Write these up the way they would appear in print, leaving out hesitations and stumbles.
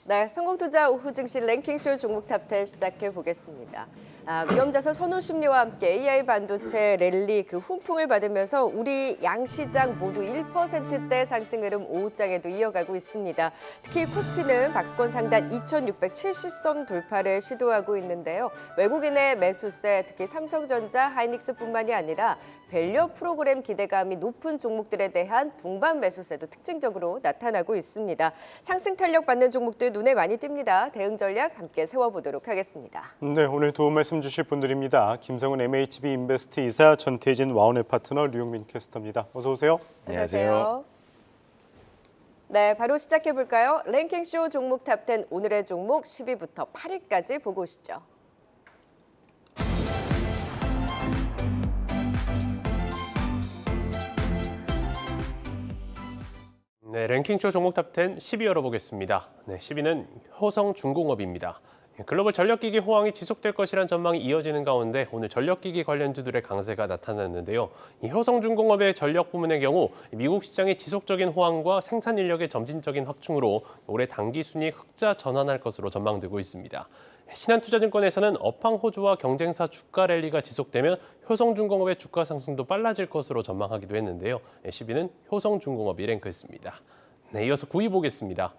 네, 성공투자 오후 증시 랭킹쇼 종목 탑10 시작해 보겠습니다. 위험자산 선호 심리와 함께 AI 반도체 랠리 그 훈풍을 받으면서 우리 양시장 모두 1%대 상승 흐름 오후장에도 이어가고 있습니다. 특히 코스피는 박스권 상단 2670선 돌파를 시도하고 있는데요. 외국인의 매수세, 특히 삼성전자, 하이닉스뿐만이 아니라 밸류 프로그램 기대감이 높은 종목들에 대한 동반 매수세도 특징적으로 나타나고 있습니다. 상승 탄력 받는 종목들 눈에 많이 띕니다. 대응 전략 함께 세워보도록 하겠습니다. 네, 오늘 도움 말씀 주실 분들입니다. 김성훈 MHB 인베스트 이사, 전태진 와운의 파트너, 류용민 캐스터입니다. 어서 오세요. 안녕하세요. 네, 바로 시작해 볼까요? 랭킹쇼 종목 탑10 오늘의 종목 10위부터 8위까지 보고 오시죠. 네, 랭킹쇼 종목 탑10 10위 열어보겠습니다. 네, 10위는 효성중공업입니다. 글로벌 전력기기 호황이 지속될 것이란 전망이 이어지는 가운데 오늘 전력기기 관련주들의 강세가 나타났는데요. 이 효성중공업의 전력 부문의 경우 미국 시장의 지속적인 호황과 생산 인력의 점진적인 확충으로 올해 당기 순이익 흑자 전환할 것으로 전망되고 있습니다. 신한투자증권에서는 업황 호조와 경쟁사 주가 랠리가 지속되면 효성중공업의 주가 상승도 빨라질 것으로 전망하기도 했는데요. 10위는 효성중공업이 랭크했습니다. 네, 이어서 9위 보겠습니다.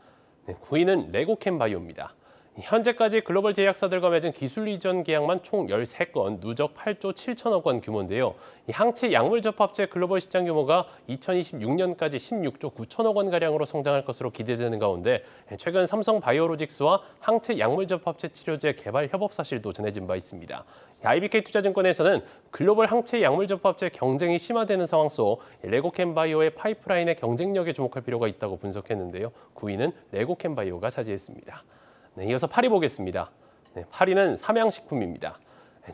네, 9위는 레고캠바이오입니다. 현재까지 글로벌 제약사들과 맺은 기술 이전 계약만 총 13건, 누적 8조 7천억 원 규모인데요. 이 항체 약물 접합제 글로벌 시장 규모가 2026년까지 16조 9천억 원가량으로 성장할 것으로 기대되는 가운데 최근 삼성 바이오로직스와 항체 약물 접합제 치료제 개발 협업 사실도 전해진 바 있습니다. IBK 투자증권에서는 글로벌 항체 약물 접합제 경쟁이 심화되는 상황 속 레고캠바이오의 파이프라인의 경쟁력에 주목할 필요가 있다고 분석했는데요. 9위는 레고캠바이오가 차지했습니다. 네, 이어서 8위 보겠습니다. 네, 8위는 삼양식품입니다.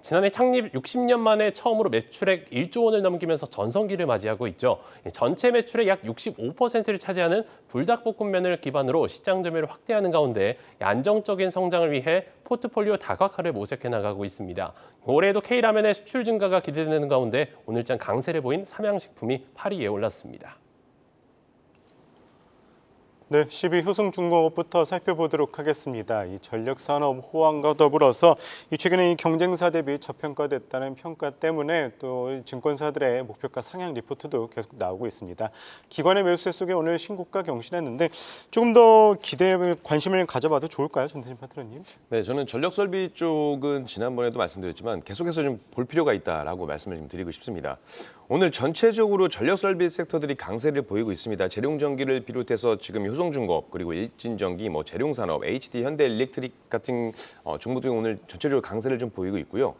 지난해 창립 60년 만에 처음으로 매출액 1조 원을 넘기면서 전성기를 맞이하고 있죠. 전체 매출의 약 65%를 차지하는 불닭볶음면을 기반으로 시장 점유율을 확대하는 가운데 안정적인 성장을 위해 포트폴리오 다각화를 모색해 나가고 있습니다. 올해에도 K라면의 수출 증가가 기대되는 가운데 오늘장 강세를 보인 삼양식품이 8위에 올랐습니다. 네, 10위 효성중공업부터 살펴보도록 하겠습니다. 이 전력산업 호황과 더불어서 최근에 이 경쟁사 대비 저평가됐다는 평가 때문에 또 증권사들의 목표가 상향 리포트도 계속 나오고 있습니다. 기관의 매수세 속에 오늘 신고가 경신했는데 조금 더 기대 관심을 가져봐도 좋을까요, 전태진 파트너님? 네, 저는 전력설비 쪽은 지난번에도 말씀드렸지만 계속해서 좀 볼 필요가 있다라고 말씀을 좀 드리고 싶습니다. 오늘 전체적으로 전력설비 섹터들이 강세를 보이고 있습니다. 재룡전기를 비롯해서 지금 효성중공업 그리고 일진전기, 재룡산업, HD 현대일렉트릭 같은 종목들이 오늘 전체적으로 강세를 좀 보이고 있고요.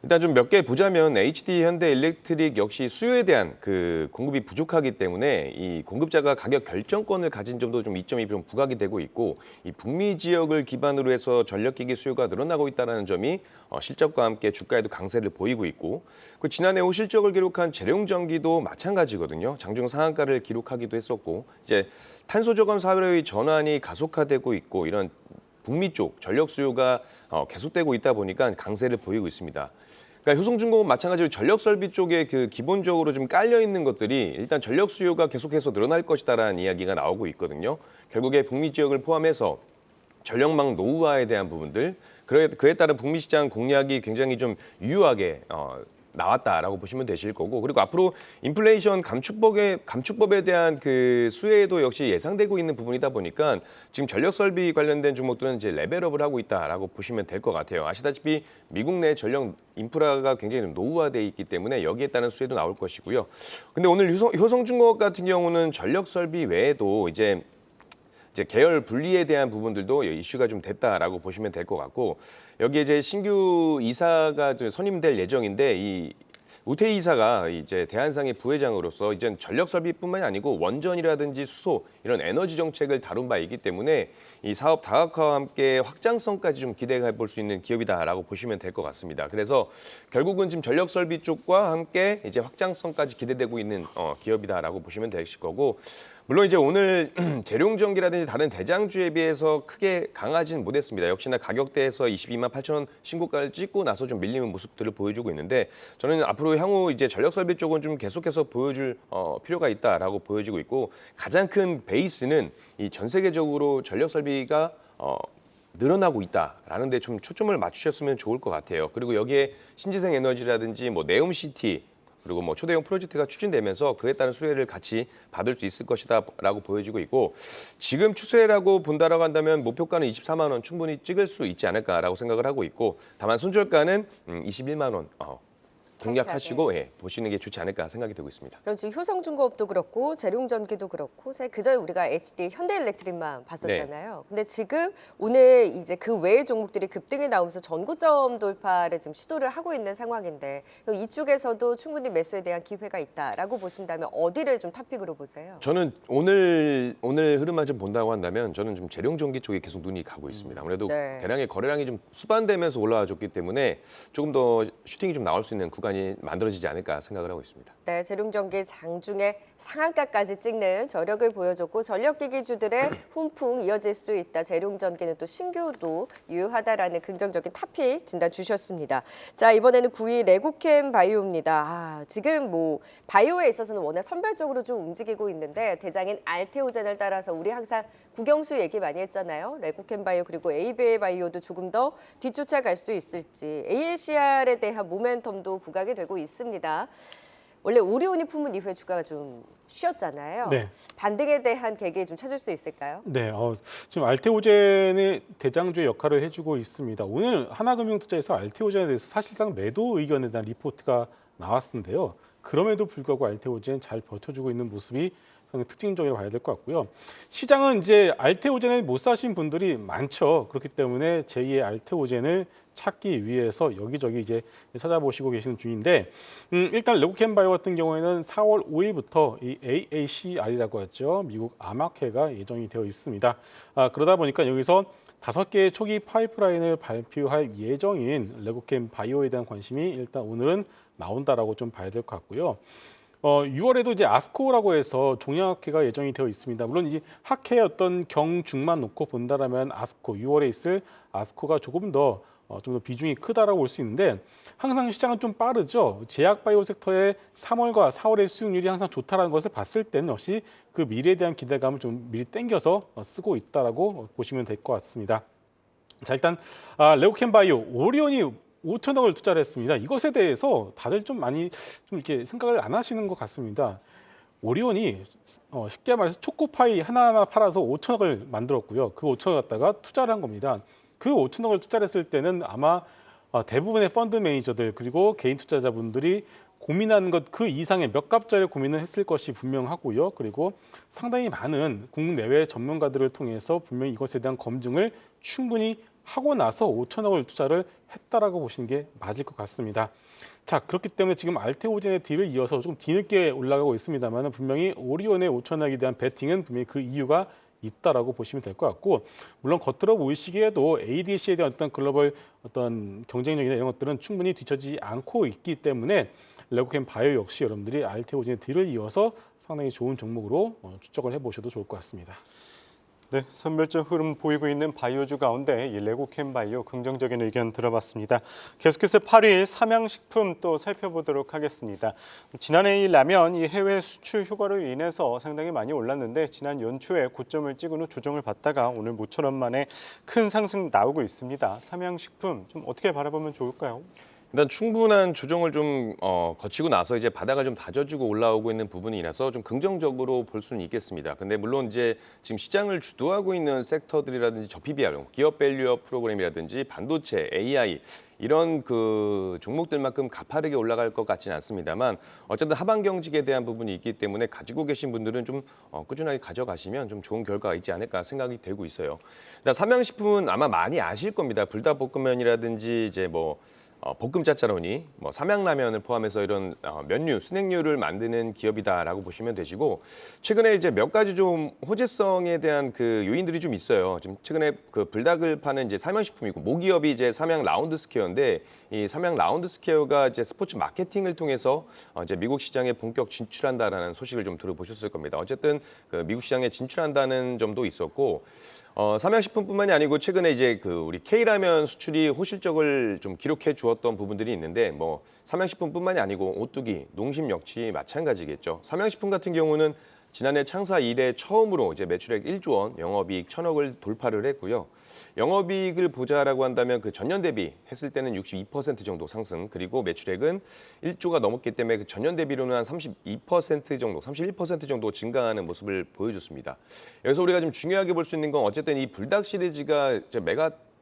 일단 좀 몇 개 보자면 HD 현대일렉트릭 역시 수요에 대한 그 공급이 부족하기 때문에 이 공급자가 가격 결정권을 가진 점도 좀 이점이 좀 부각이 되고 있고 이 북미 지역을 기반으로 해서 전력기기 수요가 늘어나고 있다는 점이 실적과 함께 주가에도 강세를 보이고 있고 그 지난해 호실적을 기록한 재룡전기도 마찬가지거든요. 장중 상한가를 기록하기도 했었고 이제 탄소 저감 사회의 전환이 가속화되고 있고 이런 북미 쪽 전력 수요가 계속되고 있다 보니까 강세를 보이고 있습니다. 그러니까 효성중공업 마찬가지로 전력 설비 쪽에 그 기본적으로 좀 깔려 있는 것들이 일단 전력 수요가 계속해서 늘어날 것이다라는 이야기가 나오고 있거든요. 결국에 북미 지역을 포함해서 전력망 노후화에 대한 부분들, 그에 따른 북미 시장 공략이 굉장히 좀 유효하게 나왔다라고 보시면 되실 거고 그리고 앞으로 인플레이션 감축법에 대한 그 수혜도 역시 예상되고 있는 부분이다 보니까 지금 전력 설비 관련된 종목들은 이제 레벨업을 하고 있다라고 보시면 될 것 같아요. 아시다시피 미국 내 전력 인프라가 굉장히 노후화돼 있기 때문에 여기에 따른 수혜도 나올 것이고요. 근데 오늘 효성중공업 같은 경우는 전력 설비 외에도 이제 계열 분리에 대한 부분들도 이슈가 좀 됐다라고 보시면 될 것 같고 여기에 이제 신규 이사가 선임될 예정인데 이 우태희 이사가 이제 대한상의 부회장으로서 이제 전력 설비뿐만이 아니고 원전이라든지 수소 이런 에너지 정책을 다룬 바이기 때문에 이 사업 다각화와 함께 확장성까지 좀 기대해 볼 수 있는 기업이다라고 보시면 될 것 같습니다. 그래서 결국은 지금 전력 설비 쪽과 함께 이제 확장성까지 기대되고 있는 기업이다라고 보시면 되실 거고 물론 이제 오늘 재룡전기라든지 다른 대장주에 비해서 크게 강하진 못했습니다. 역시나 가격대에서 22만 8천 원 신고가를 찍고 나서 좀 밀리는 모습들을 보여주고 있는데 저는 앞으로 향후 이제 전력 설비 쪽은 좀 계속해서 보여줄 필요가 있다라고 보여지고 있고 가장 큰 베이스는 이 전 세계적으로 전력 설비가 늘어나고 있다라는 데 좀 초점을 맞추셨으면 좋을 것 같아요. 그리고 여기에 신재생 에너지라든지 뭐 네옴시티 그리고 뭐 초대형 프로젝트가 추진되면서 그에 따른 수혜를 같이 받을 수 있을 것이다라고 보여지고 있고 지금 추세라고 본다라고 한다면 목표가는 24만 원 충분히 찍을 수 있지 않을까라고 생각을 하고 있고 다만 손절가는 21만 원 공략하시고 보시는 게 좋지 않을까 생각이 되고 있습니다. 그럼 지금 효성중공업도 그렇고 재룡전기도 그렇고 그전에 우리가 HD 현대일렉트릭만 봤었잖아요. 근데 지금 오늘 이제 그 외의 종목들이 급등이 나오면서 전고점 돌파를 지금 시도를 하고 있는 상황인데 이쪽에서도 충분히 매수에 대한 기회가 있다라고 보신다면 어디를 좀 탑픽으로 보세요? 저는 오늘 흐름만 좀 본다고 한다면 저는 좀 재룡전기 쪽에 계속 눈이 가고 있습니다. 아무래도 네. 대량의 거래량이 좀 수반되면서 올라와줬기 때문에 조금 더 슈팅이 좀 나올 수 있는 구간이 만들어지지 않을까 생각을 하고 있습니다. 네, 재룡전기 장중에 상한가까지 찍는 저력을 보여줬고 전력기기주들의 훈풍 이어질 수 있다. 재룡전기는 또 신규도 유효하다라는 긍정적인 탑픽 진단 주셨습니다. 자, 이번에는 9위 레고캠 바이오입니다. 지금 뭐 바이오에 있어서는 워낙 선별적으로 좀 움직이고 있는데 대장인 알테오젠을 따라서 우리 항상 국영수 얘기 많이 했잖아요. 레고캠 바이오 그리고 에이베이 바이오도 조금 더 뒤쫓아갈 수 있을지 ALCR에 대한 모멘텀도 부각이 되고 있습니다. 원래 오리온이 품은 이후에 주가가 좀 쉬었잖아요. 네. 반등에 대한 계기 좀 찾을 수 있을까요? 네, 지금 알테오젠의 대장주의 역할을 해주고 있습니다. 오늘 하나금융투자에서 알테오젠에 대해서 사실상 매도 의견에 대한 리포트가 나왔는데요. 그럼에도 불구하고 알테오젠 잘 버텨주고 있는 모습이 상당히 특징적이라고 봐야 될 것 같고요. 시장은 이제 알테오젠을 못 사신 분들이 많죠. 그렇기 때문에 제2의 알테오젠을 찾기 위해서 여기저기 이제 찾아보시고 계시는 중인데 일단 레고캠바이오 같은 경우에는 4월 5일부터 이 AACR이라고 하죠. 미국 암학회가 예정이 되어 있습니다. 그러다 보니까 여기서 5개의 초기 파이프라인을 발표할 예정인 레고캠바이오에 대한 관심이 일단 오늘은 나온다라고 좀 봐야 될 것 같고요. 6월에도 이제 아스코라고 해서 종양학회가 예정이 되어 있습니다. 물론 이 학회의 어떤 경중만 놓고 본다라면 아스코 6월에 있을 아스코가 조금 더 좀 더 비중이 크다라고 볼 수 있는데 항상 시장은 좀 빠르죠. 제약 바이오 섹터의 3월과 4월의 수익률이 항상 좋다라는 것을 봤을 때는 역시 그 미래에 대한 기대감을 좀 미리 땡겨서 쓰고 있다라고 보시면 될 것 같습니다. 자, 일단 레고캠 바이오 오리온이 5천억을 투자를 했습니다. 이것에 대해서 다들 좀 많이 좀 이렇게 생각을 안 하시는 것 같습니다. 오리온이 쉽게 말해서 초코파이 하나하나 팔아서 5천억을 만들었고요. 그 5천억 갖다가 투자를 한 겁니다. 그 5천억을 투자를 했을 때는 아마 대부분의 펀드 매니저들 그리고 개인 투자자분들이 고민하는 것 그 이상의 몇 갑절의 고민을 했을 것이 분명하고요. 그리고 상당히 많은 국내외 전문가들을 통해서 분명히 이것에 대한 검증을 충분히 하고 나서 5천억을 투자를 했다라고 보시는 게 맞을 것 같습니다. 자, 그렇기 때문에 지금 알테오젠의 딜을 이어서 좀 뒤늦게 올라가고 있습니다만 분명히 오리온의 5천억에 대한 베팅은 분명히 그 이유가 있다라고 보시면 될 것 같고 물론 겉으로 보이시기에도 ADC에 대한 어떤 글로벌 어떤 경쟁력이나 이런 것들은 충분히 뒤처지지 않고 있기 때문에 레고캠 바이오 역시 여러분들이 알테오젠의 딜을 이어서 상당히 좋은 종목으로 추적을 해보셔도 좋을 것 같습니다. 네, 선별적 흐름 보이고 있는 바이오주 가운데 이 레고캠 바이오 긍정적인 의견 들어봤습니다. 계속해서 8위 삼양식품 또 살펴보도록 하겠습니다. 지난해 이 라면 이 해외 수출 효과로 인해서 상당히 많이 올랐는데 지난 연초에 고점을 찍은 후 조정을 받다가 오늘 모처럼 만에 큰 상승 나오고 있습니다. 삼양식품 좀 어떻게 바라보면 좋을까요? 일단 충분한 조정을 좀 거치고 나서 이제 바닥을 좀 다져주고 올라오고 있는 부분이라서 좀 긍정적으로 볼 수는 있겠습니다. 근데 물론 이제 지금 시장을 주도하고 있는 섹터들이라든지 저PBR, 기업 밸류업 프로그램이라든지 반도체, AI 이런 그 종목들만큼 가파르게 올라갈 것 같지는 않습니다만 어쨌든 하반 경직에 대한 부분이 있기 때문에 가지고 계신 분들은 좀 꾸준하게 가져가시면 좀 좋은 결과가 있지 않을까 생각이 되고 있어요. 일단 삼양식품은 아마 많이 아실 겁니다. 불닭볶음면이라든지 이제 뭐 볶음 짜짜로니, 뭐 삼양라면을 포함해서 이런 면류, 스낵류를 만드는 기업이다라고 보시면 되시고, 최근에 이제 몇 가지 좀 호재성에 대한 그 요인들이 좀 있어요. 지금 최근에 그 불닭을 파는 이제 삼양식품이고, 모기업이 이제 삼양 라운드 스퀘어인데, 이 삼양 라운드 스퀘어가 이제 스포츠 마케팅을 통해서 이제 미국 시장에 본격 진출한다라는 소식을 좀 들어보셨을 겁니다. 어쨌든 그 미국 시장에 진출한다는 점도 있었고, 삼양식품뿐만이 아니고 최근에 이제 그 우리 K라면 수출이 호실적을 좀 기록해 주었던 부분들이 있는데, 뭐 삼양식품뿐만이 아니고 오뚜기, 농심 역시 마찬가지겠죠. 삼양식품 같은 경우는 지난해 창사 이래 처음으로 이제 매출액 1조 원, 영업이익 1,000억을 돌파를 했고요. 영업이익을 보자라고 한다면 그 전년 대비 했을 때는 62% 정도 상승, 그리고 매출액은 1조가 넘었기 때문에 그 전년 대비로는 한 32% 정도, 31% 정도 증가하는 모습을 보여줬습니다. 여기서 우리가 좀 중요하게 볼 수 있는 건 어쨌든 이 불닭 시리즈가 이제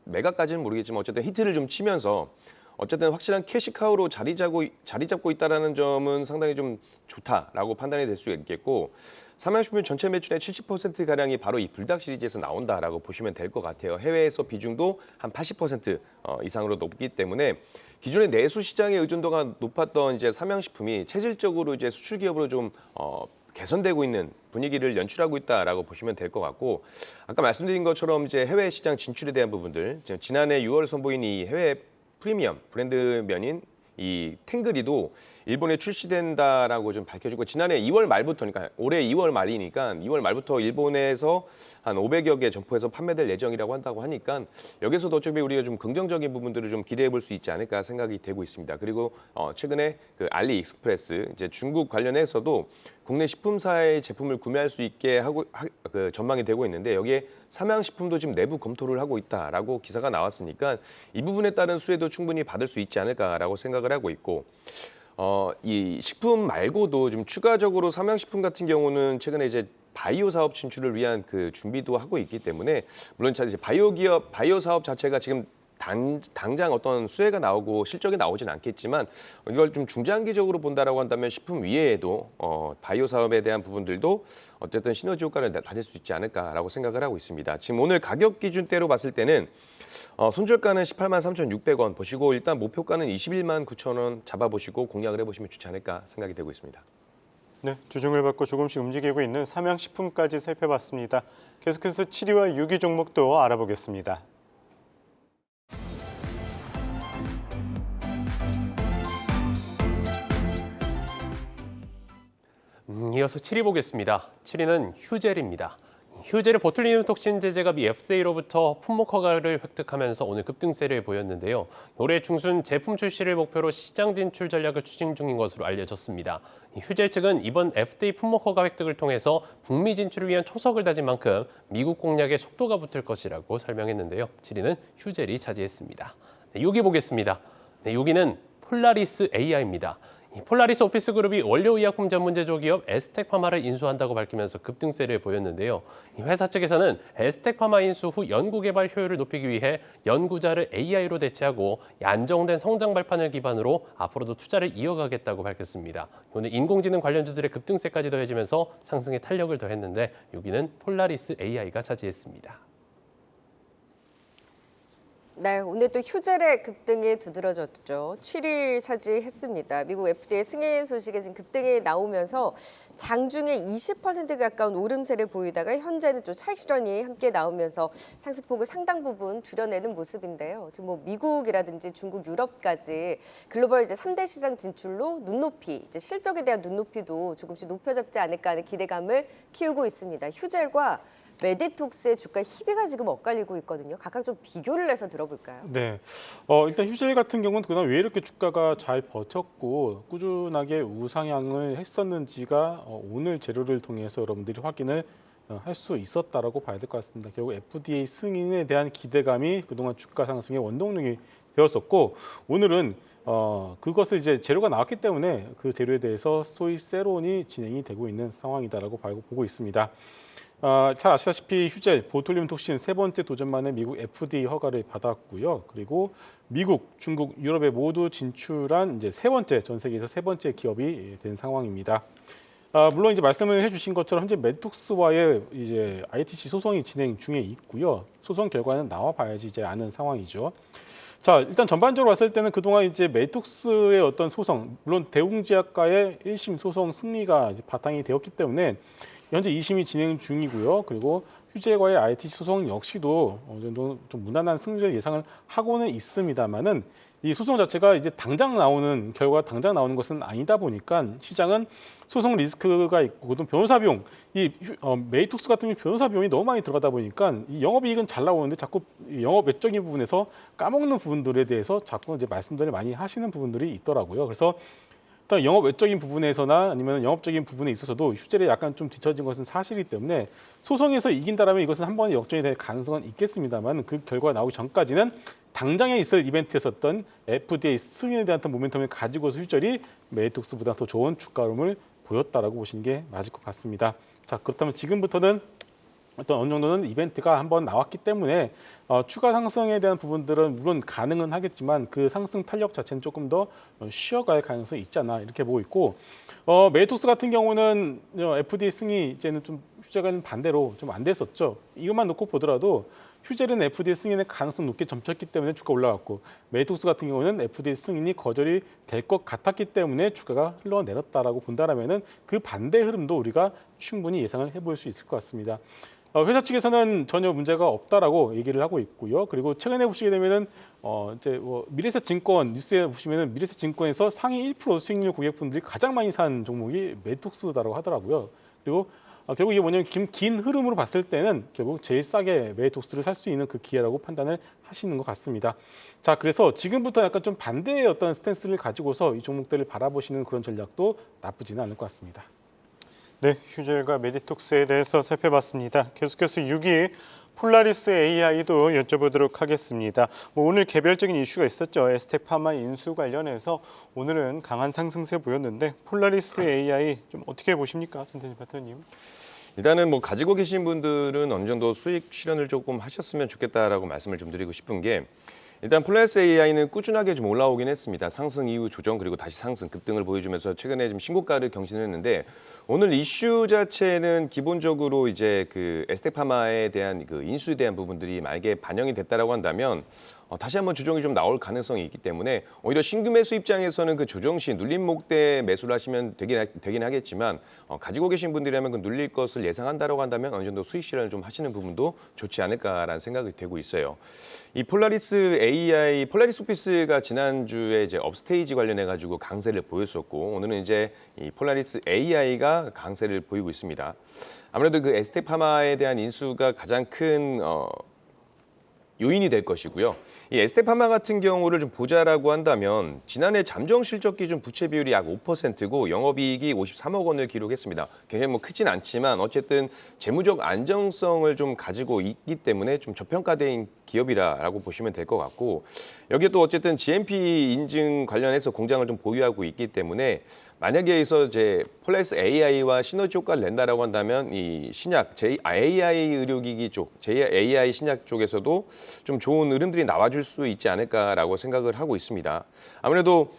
메가까지는 모르겠지만 어쨌든 히트를 좀 치면서 어쨌든 확실한 캐시카우로 자리 잡고 있다라는 점은 상당히 좀 좋다라고 판단이 될 수 있겠고, 삼양식품 전체 매출의 70% 가량이 바로 이 불닭 시리즈에서 나온다라고 보시면 될 것 같아요. 해외에서 비중도 한 80% 이상으로 높기 때문에 기존의 내수 시장의 의존도가 높았던 이제 삼양식품이 체질적으로 이제 수출 기업으로 좀 개선되고 있는 분위기를 연출하고 있다라고 보시면 될 것 같고, 아까 말씀드린 것처럼 이제 해외 시장 진출에 대한 부분들, 지난해 6월 선보인 이 해외 프리미엄 브랜드면인 이 탱그리도 일본에 출시된다라고 좀 밝혀지고, 지난해 2월 말부터, 그러니까 올해 2월 말이니까 2월 말부터 일본에서 한 500여 개 점포에서 판매될 예정이라고 한다고 하니까 여기서도 어차피 우리가 좀 긍정적인 부분들을 좀 기대해 볼 수 있지 않을까 생각이 되고 있습니다. 그리고 최근에 그 알리익스프레스, 이제 중국 관련해서도 국내 식품사의 제품을 구매할 수 있게 그 전망이 되고 있는데, 여기에 삼양식품도 지금 내부 검토를 하고 있다라고 기사가 나왔으니까 이 부분에 따른 수혜도 충분히 받을 수 있지 않을까라고 생각을 하고 있고, 이 식품 말고도 좀 추가적으로 삼양식품 같은 경우는 최근에 이제 바이오 사업 진출을 위한 그 준비도 하고 있기 때문에, 물론 이제 바이오 사업 자체가 지금 당장 어떤 수혜가 나오고 실적이 나오진 않겠지만, 이걸 좀 중장기적으로 본다라고 한다면 식품 위에도 바이오 사업에 대한 부분들도 어쨌든 시너지 효과를 가질 수 있지 않을까라고 생각을 하고 있습니다. 지금 오늘 가격 기준대로 봤을 때는 손절가는 18만 3,600원 보시고, 일단 목표가는 21만 9,000원 잡아보시고 공략을 해보시면 좋지 않을까 생각이 되고 있습니다. 네, 주중을 받고 조금씩 움직이고 있는 삼양식품까지 살펴봤습니다. 계속해서 7위와 6위 종목도 알아보겠습니다. 이어서 7위 보겠습니다. 7위는 휴젤입니다. 휴젤의 보툴리늄 톡신 제제값이 FDA로부터 품목 허가를 획득하면서 오늘 급등세를 보였는데요. 올해 중순 제품 출시를 목표로 시장 진출 전략을 추진 중인 것으로 알려졌습니다. 휴젤 측은 이번 FDA 품목 허가 획득을 통해서 북미 진출을 위한 초석을 다진 만큼 미국 공략에 속도가 붙을 것이라고 설명했는데요. 7위는 휴젤이 차지했습니다. 6위 보겠습니다. 6위는 폴라리스 AI입니다. 폴라리스 오피스 그룹이 원료의약품 전문 제조기업 에스텍파마를 인수한다고 밝히면서 급등세를 보였는데요. 회사 측에서는 에스텍파마 인수 후 연구개발 효율을 높이기 위해 연구자를 AI로 대체하고 안정된 성장 발판을 기반으로 앞으로도 투자를 이어가겠다고 밝혔습니다. 오늘 인공지능 관련주들의 급등세까지 더해지면서 상승에 탄력을 더했는데 6위는 폴라리스 AI가 차지했습니다. 네, 오늘 또 휴젤의 급등이 두드러졌죠. 7위 차지했습니다. 미국 FDA 승인 소식에 지금 급등이 나오면서 장중에 20% 가까운 오름세를 보이다가 현재는 좀 차익 실현이 함께 나오면서 상승폭을 상당 부분 줄여내는 모습인데요. 지금 뭐 미국이라든지 중국, 유럽까지 글로벌 이제 3대 시장 진출로 눈높이, 이제 실적에 대한 눈높이도 조금씩 높여잡지 않을까 하는 기대감을 키우고 있습니다. 휴젤과 메디톡스의 주가 희비가 지금 엇갈리고 있거든요. 각각 좀 비교를 해서 들어볼까요? 네, 일단 휴젤 같은 경우는 그동안 왜 이렇게 주가가 잘 버텼고 꾸준하게 우상향을 했었는지가 오늘 재료를 통해서 여러분들이 확인을 할 수 있었다라고 봐야 될 것 같습니다. 결국 FDA 승인에 대한 기대감이 그동안 주가 상승의 원동력이 되었었고, 오늘은 그것을 이제 재료가 나왔기 때문에 그 재료에 대해서 소위 세론이 진행이 되고 있는 상황이다라고 보고 있습니다. 잘 아시다시피 휴젤, 보툴리눔 톡신 세 번째 도전만에 미국 FDA 허가를 받았고요. 그리고 미국, 중국, 유럽에 모두 진출한 이제 전 세계에서 세 번째 기업이 된 상황입니다. 물론 이제 말씀을 해주신 것처럼 현재 메디톡스와의 이제 ITC 소송이 진행 중에 있고요. 소송 결과는 나와 봐야지 이제 아는 상황이죠. 자, 일단 전반적으로 봤을 때는 그동안 이제 메이톡스의 어떤 소송, 물론 대웅제약과의 1심 소송 승리가 이제 바탕이 되었기 때문에 현재 2심이 진행 중이고요. 그리고 휴재과의 ITC 소송 역시도 어느 정도 좀 무난한 승리를 예상을 하고는 있습니다만은 이 소송 자체가 이제 당장 나오는 결과가 당장 나오는 것은 아니다 보니까 시장은 소송 리스크가 있고 또 변호사 비용, 메이톡스 같은 경우 변호사 비용이 너무 많이 들어가다 보니까 이 영업이익은 잘 나오는데 자꾸 이 영업 외적인 부분에서 까먹는 부분들에 대해서 자꾸 이제 말씀들을 많이 하시는 부분들이 있더라고요. 그래서 일단 영업 외적인 부분에서나 아니면 영업적인 부분에 있어서도 휴재를 약간 좀 뒤처진 것은 사실이기 때문에 소송에서 이긴다라면 이것은 한 번에 역전이 될 가능성은 있겠습니다만 그 결과가 나오기 전까지는 당장에 있을 이벤트였었던 FDA 승인에 대한 모멘텀을 가지고서 휴젤이 메이톡스보다 더 좋은 주가 흐름을 보였다라고 보시는 게 맞을 것 같습니다. 자, 그렇다면 지금부터는 어떤 어느 정도는 이벤트가 한번 나왔기 때문에 추가 상승에 대한 부분들은 물론 가능은 하겠지만 그 상승 탄력 자체는 조금 더 쉬어갈 가능성이 있지 않나 이렇게 보고 있고 메이톡스 같은 경우는 FDA 승인 이제는 좀 휴재가 반대로 좀 안 됐었죠. 이것만 놓고 보더라도 휴젤은 FDA 승인의 가능성 높게 점쳤기 때문에 주가 올라갔고 메이톡스 같은 경우는 FDA 승인이 거절이 될 것 같았기 때문에 주가가 흘러내렸다라고 본다라면은 그 반대 흐름도 우리가 충분히 예상을 해볼 수 있을 것 같습니다. 회사 측에서는 전혀 문제가 없다라고 얘기를 하고 있고요. 그리고 최근에 보시게 되면은 이제 미래에셋증권 뉴스에 보시면은 미래에셋증권에서 상위 1% 수익률 고객분들이 가장 많이 산 종목이 메이톡스다라고 하더라고요. 그리고 결국 이게 뭐냐면 긴 흐름으로 봤을 때는 결국 제일 싸게 메이톡스를 살 수 있는 그 기회라고 판단을 하시는 것 같습니다. 자, 그래서 지금부터 약간 좀 반대의 어떤 스탠스를 가지고서 이 종목들을 바라보시는 그런 전략도 나쁘지는 않을 것 같습니다. 네, 휴젤과 메디톡스에 대해서 살펴봤습니다. 계속해서 6위 폴라리스 AI도 여쭤보도록 하겠습니다. 오늘 개별적인 이슈가 있었죠. 에스텍파마 인수 관련해서 오늘은 강한 상승세 보였는데 폴라리스 AI 좀 어떻게 보십니까, 전태진 파트너님? 일단은 가지고 계신 분들은 어느 정도 수익 실현을 조금 하셨으면 좋겠다라고 말씀을 좀 드리고 싶은 게 일단 폴라리스 AI는 꾸준하게 좀 올라오긴 했습니다. 상승 이후 조정 그리고 다시 상승 급등을 보여주면서 최근에 좀 신고가를 경신했는데 오늘 이슈 자체는 기본적으로 이제 그 에스텍파마에 대한 그 인수에 대한 부분들이 만약에 반영이 됐다라고 한다면 다시 한번 조정이 좀 나올 가능성이 있기 때문에 오히려 신규 매수 입장에서는 그 조정 시 눌림 목대 매수를 하시면 되긴 하겠지만 가지고 계신 분들이라면 그 눌릴 것을 예상한다라고 한다면 어느 정도 수익 실현을 좀 하시는 부분도 좋지 않을까라는 생각이 되고 있어요. 이 폴라리스 AI, 폴라리스 오피스가 지난주에 이제 업스테이지 관련해 가지고 강세를 보였었고 오늘은 이제 이 폴라리스 AI가 강세를 보이고 있습니다. 아무래도 그 에스텍파마에 대한 인수가 가장 큰 요인이 될 것이고요. 이 에스텍파마 같은 경우를 좀 보자라고 한다면 지난해 잠정 실적 기준 부채 비율이 약 5%고 영업이익이 53억 원을 기록했습니다. 굉장히 크진 않지만 어쨌든 재무적 안정성을 좀 가지고 있기 때문에 좀 저평가된 기업이라고 보시면 될 것 같고 여기에 또 어쨌든 GMP 인증 관련해서 공장을 좀 보유하고 있기 때문에 만약에 여기서 이제 폴라리스 AI와 시너지 효과를 낸다라고 한다면 이 신약 AI 의료기기 쪽, AI 신약 쪽에서도 좀 좋은 흐름들이 나와줄 수 있지 않을까라고 생각을 하고 있습니다. 아무래도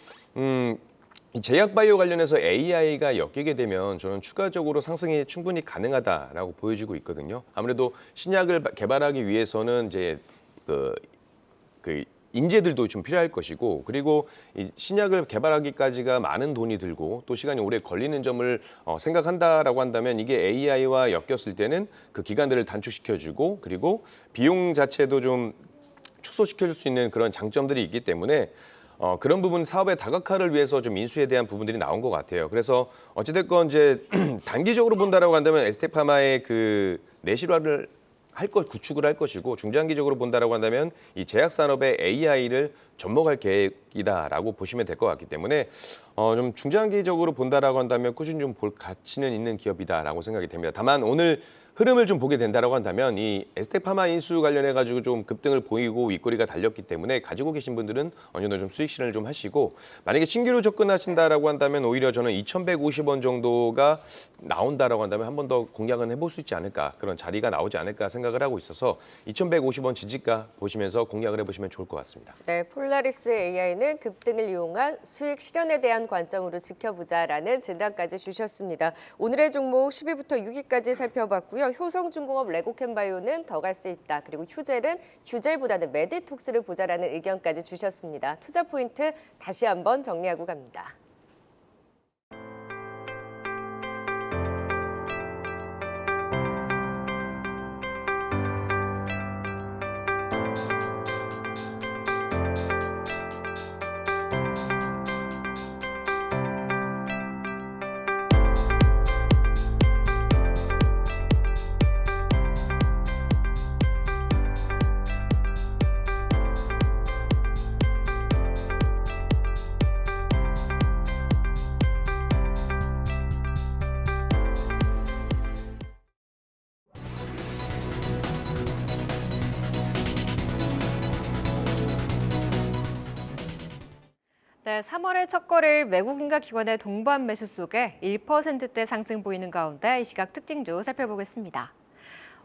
이 제약바이오 관련해서 AI가 엮이게 되면 저는 추가적으로 상승이 충분히 가능하다라고 보여지고 있거든요. 아무래도 신약을 개발하기 위해서는 이제 그 인재들도 좀 필요할 것이고 그리고 이 신약을 개발하기까지가 많은 돈이 들고 또 시간이 오래 걸리는 점을 생각한다라고 한다면 이게 AI와 엮였을 때는 그 기간들을 단축시켜주고 그리고 비용 자체도 좀 축소시켜줄 수 있는 그런 장점들이 있기 때문에 그런 부분 사업의 다각화를 위해서 좀 인수에 대한 부분들이 나온 것 같아요. 그래서 어찌됐건 이제 단기적으로 본다라고 한다면 에스텍파마의 그 내실화를 구축을 할 것이고 중장기적으로 본다라고 한다면 이 제약 산업의 AI를 접목할 계획이다라고 보시면 될 것 같기 때문에 좀 중장기적으로 본다라고 한다면 꾸준히 좀 볼 가치는 있는 기업이다라고 생각이 됩니다. 다만 오늘 흐름을 좀 보게 된다라고 한다면 이 에스텍파마 인수 관련해 가지고 좀 급등을 보이고 윗꼬리가 달렸기 때문에 가지고 계신 분들은 어느 정도 좀 수익 실현을 좀 하시고 만약에 신규로 접근하신다라고 한다면 오히려 저는 2,150원 정도가 나온다라고 한다면 한 번 더 공략은 해볼 수 있지 않을까 그런 자리가 나오지 않을까 생각을 하고 있어서 2,150원 지지가 보시면서 공략을 해보시면 좋을 것 같습니다. 네, 폴라리스 AI는 급등을 이용한 수익 실현에 대한 관점으로 지켜보자라는 진단까지 주셨습니다. 오늘의 종목 10위부터 6위까지 살펴봤고요. 있고요. 효성중공업 레고캠바이오는 더 갈 수 있다. 그리고 휴젤은 휴젤보다는 메디톡스를 보자라는 의견까지 주셨습니다. 투자 포인트 다시 한번 정리하고 갑니다. 네, 3월의 첫 거래일 외국인과 기관의 동반 매수 속에 1%대 상승 보이는 가운데 이 시각 특징주 살펴보겠습니다.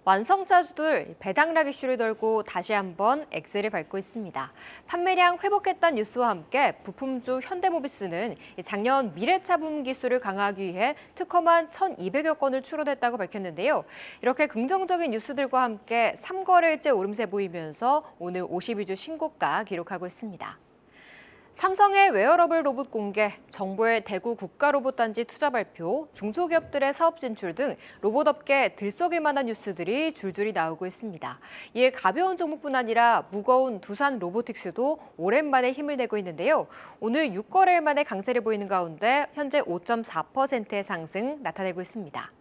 완성차주들 배당락 이슈를 돌고 다시 한번 엑셀을 밟고 있습니다. 판매량 회복했다는 뉴스와 함께 부품주 현대모비스는 작년 미래차 부품 기술을 강화하기 위해 특허만 1,200여 건을 출원했다고 밝혔는데요. 이렇게 긍정적인 뉴스들과 함께 3거래일째 오름세 보이면서 오늘 52주 신고가 기록하고 있습니다. 삼성의 웨어러블 로봇 공개, 정부의 대구 국가로봇단지 투자 발표, 중소기업들의 사업 진출 등 로봇업계 들썩일 만한 뉴스들이 줄줄이 나오고 있습니다. 이에 가벼운 종목뿐 아니라 무거운 두산 로보틱스도 오랜만에 힘을 내고 있는데요. 오늘 6거래일 만에 강세를 보이는 가운데 현재 5.4%의 상승 나타내고 있습니다.